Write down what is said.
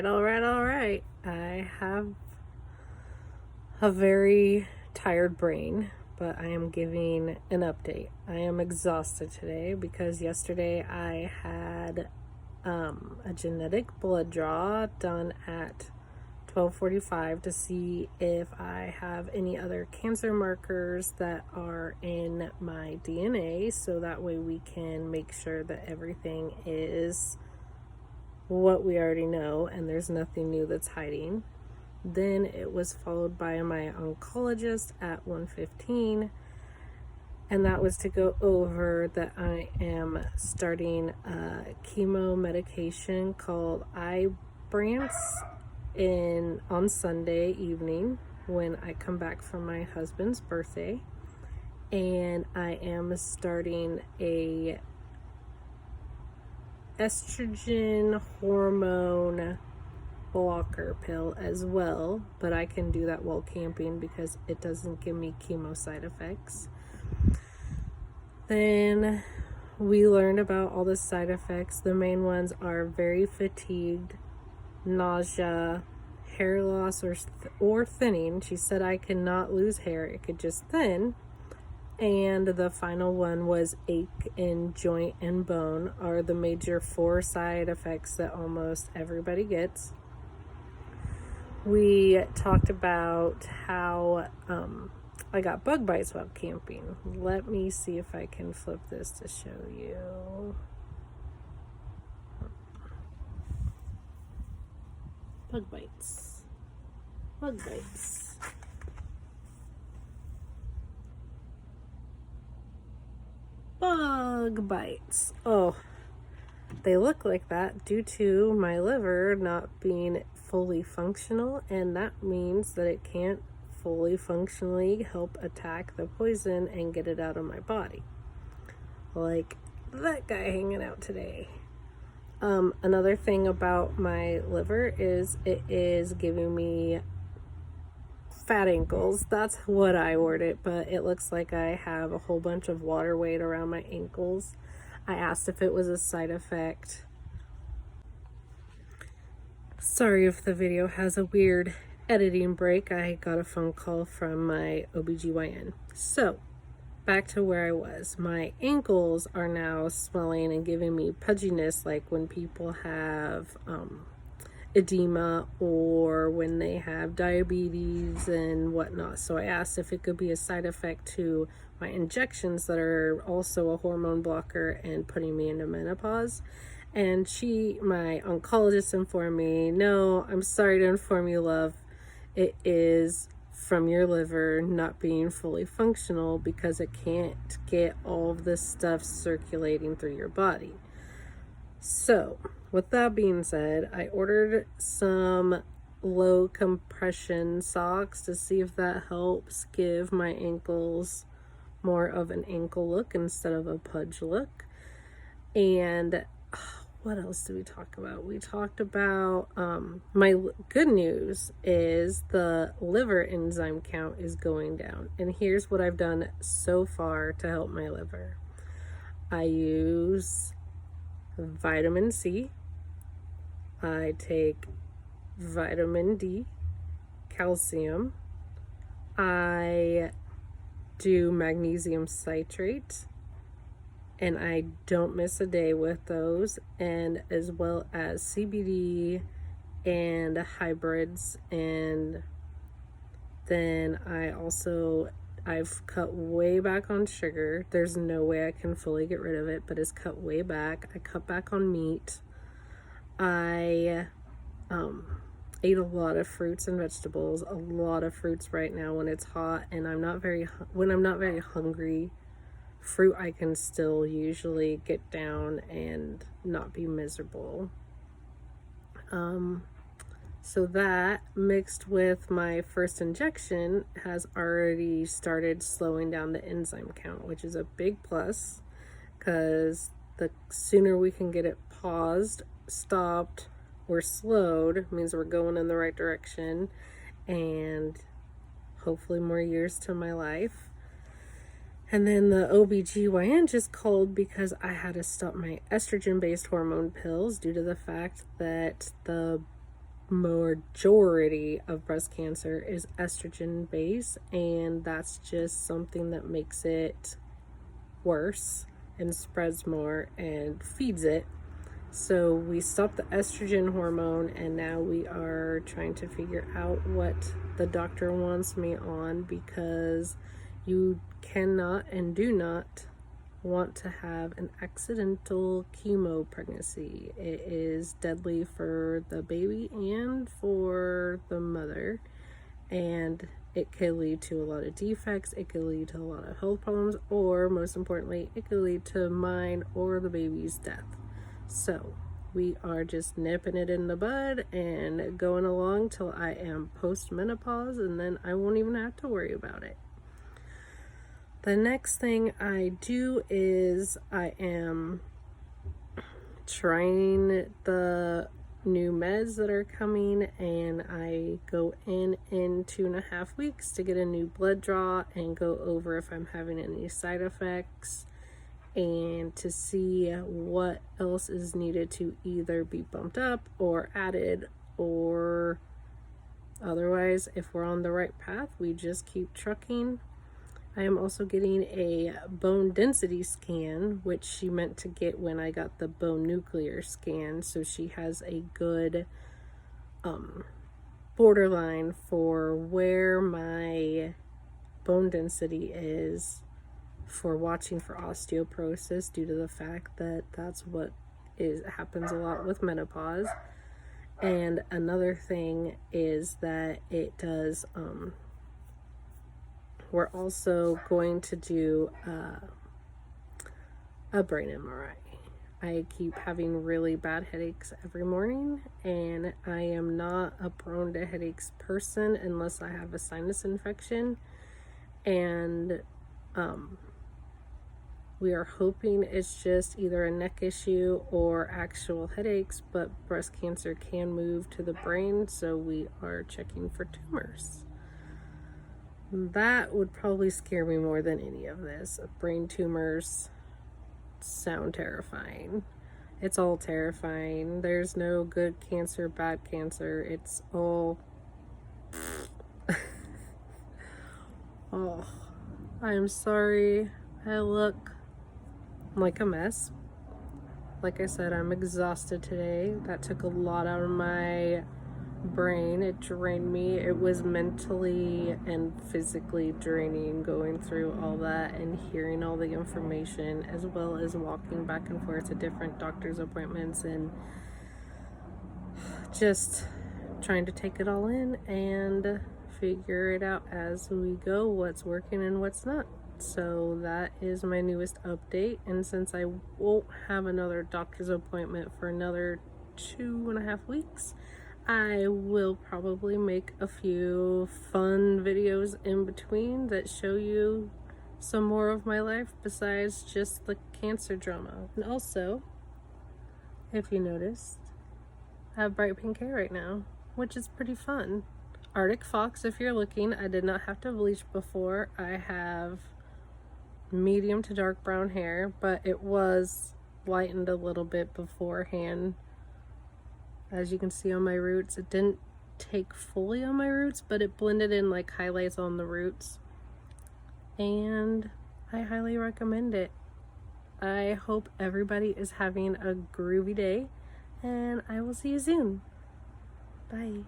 all right. I have a very tired brain, but I am giving an update. I am exhausted today because yesterday I had a genetic blood draw done at 12:45 to see if I have any other cancer markers that are in my DNA, so that way we can make sure that everything is what we already know and there's nothing new that's hiding. Then it was followed by my oncologist at 1:15, and that was to go over that I am starting a chemo medication called Ibrance on Sunday evening when I come back from my husband's birthday, and I am starting a estrogen hormone blocker pill as well, but I can do that while camping because it doesn't give me chemo side effects. Then we learned about all the side effects. The main ones are very fatigued, nausea, hair loss or thinning. She said I cannot lose hair, it could just thin. And the final one was ache in joint and bone are the major 4 side effects that almost everybody gets. We talked about how I got bug bites while camping. Let me see if I can flip this to show you. Bug bites. Bug bites. Bug bites. Oh, they look like that due to my liver not being fully functional, and that means that it can't fully functionally help attack the poison and get it out of my body. Like that guy hanging out today. Another thing about my liver is it is giving me fat ankles. That's what I worded, but it looks like I have a whole bunch of water weight around my ankles. I asked if it was a side effect. Sorry if the video has a weird editing break. I got a phone call from my OBGYN. So, back to where I was. My ankles are now swelling and giving me pudginess, like when people have edema or when they have diabetes and whatnot. So I asked if it could be a side effect to my injections that are also a hormone blocker and putting me into menopause. And my oncologist informed me, no, I'm sorry to inform you, love, it is from your liver not being fully functional because it can't get all of this stuff circulating through your body. So, with that being said, I ordered some low compression socks to see if that helps give my ankles more of an ankle look instead of a pudge look. And what else did we talk about? We talked about my good news is the liver enzyme count is going down. And here's what I've done so far to help my liver. I use vitamin C. I take vitamin D, calcium. I do magnesium citrate, and I don't miss a day with those, and as well as CBD and hybrids. And then I've cut way back on sugar. There's no way I can fully get rid of it, but it's cut way back. I cut back on meat. I ate a lot of fruits and vegetables, a lot of fruits right now when it's hot, and when I'm not very hungry. Fruit I can still usually get down and not be miserable. So that mixed with my first injection has already started slowing down the enzyme count, which is a big plus because the sooner we can get it paused, stopped, or slowed means we're going in the right direction and hopefully more years to my life. And then the OBGYN just called because I had to stop my estrogen-based hormone pills due to the fact that the majority of breast cancer is estrogen based, and that's just something that makes it worse and spreads more and feeds it. So we stopped the estrogen hormone, and now we are trying to figure out what the doctor wants me on, because you cannot and do not want to have an accidental chemo pregnancy. It is deadly for the baby and for the mother, and it could lead to a lot of defects, it could lead to a lot of health problems, or most importantly, it could lead to mine or the baby's death. So we are just nipping it in the bud and going along till I am post-menopause, and then I won't even have to worry about it. The next thing I do is I am trying the new meds that are coming, and I go in 2.5 weeks to get a new blood draw and go over if I'm having any side effects, and to see what else is needed to either be bumped up or added, or otherwise, if we're on the right path, we just keep trucking. I am also getting a bone density scan, which she meant to get when I got the bone nuclear scan, so she has a good borderline for where my bone density is for watching for osteoporosis, due to the fact that that's what happens a lot with menopause. And another thing is that it does we're also going to do a brain MRI. I keep having really bad headaches every morning, and I am not a prone to headaches person unless I have a sinus infection. And we are hoping it's just either a neck issue or actual headaches, but breast cancer can move to the brain, so we are checking for tumors. That would probably scare me more than any of this. Brain tumors sound terrifying. It's all terrifying. There's no good cancer, bad cancer. It's all... Oh, I'm sorry. I look like a mess. Like I said, I'm exhausted today. That took a lot out of my brain. It drained me. It was mentally and physically draining, going through all that and hearing all the information, as well as walking back and forth to different doctor's appointments and just trying to take it all in and figure it out as we go, what's working and what's not. So that is my newest update, and since I won't have another doctor's appointment for another 2.5 weeks, I will probably make a few fun videos in between that show you some more of my life besides just the cancer drama. And also, if you noticed, I have bright pink hair right now, which is pretty fun. Arctic Fox, if you're looking, I did not have to bleach before. I have medium to dark brown hair, but it was lightened a little bit beforehand. As you can see on my roots, it didn't take fully on my roots, but it blended in like highlights on the roots, and I highly recommend it. I hope everybody is having a groovy day, and I will see you soon. Bye.